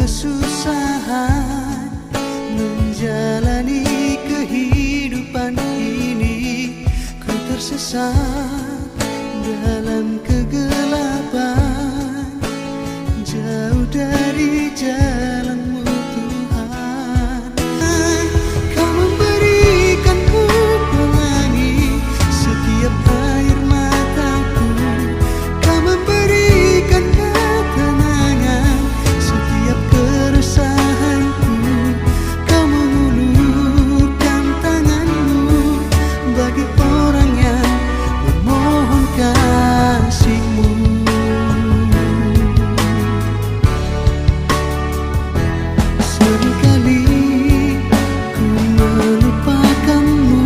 kesusahan menjalani kehidupan ini. Ku tersesat dalam kegelapan, jauh dari jalan-Mu Tuhan. Kau memberikanku pelangi setiap air mataku. Kau memberikan ketenangan setiap keresahanku. Kau mengulurkan tangan-Mu bagi orang yang memohon kasih-Mu. Seringkali ku melupakan-Mu,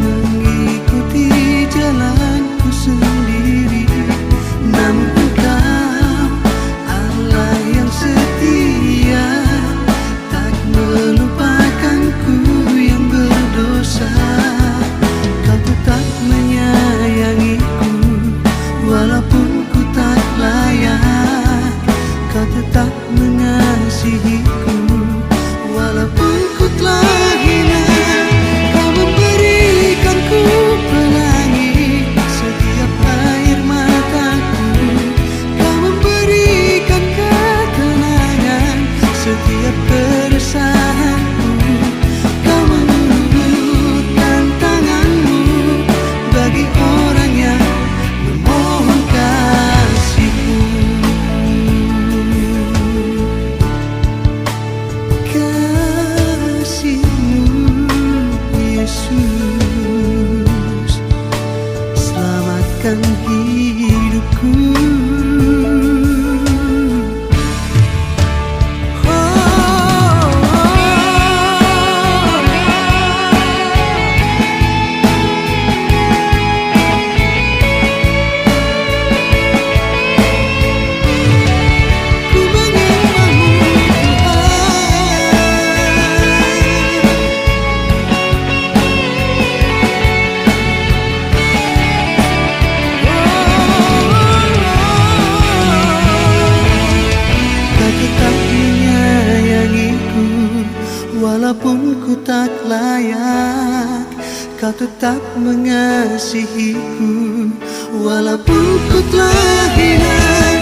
mengikuti jalanku sendiri. Namun Engkau Allah yang setia, tak melupakanku yang berdosa. Kau tetap menyayangiku walaupun ku tak layak. Kau tetap mengasihiku walaupun ku telah hina. Kau memberikanku pelangi setiap air mataku. Kau memberikan ketenangan setiap keresahanku. Kau mengulurkan tangan-Mu bagi orang yang memohon kasih-Mu. Kasih-Mu Yesus, selamatkan hidupku. Walaupun ku tak layak, Kau tetap mengasihiku walaupun ku telah hina.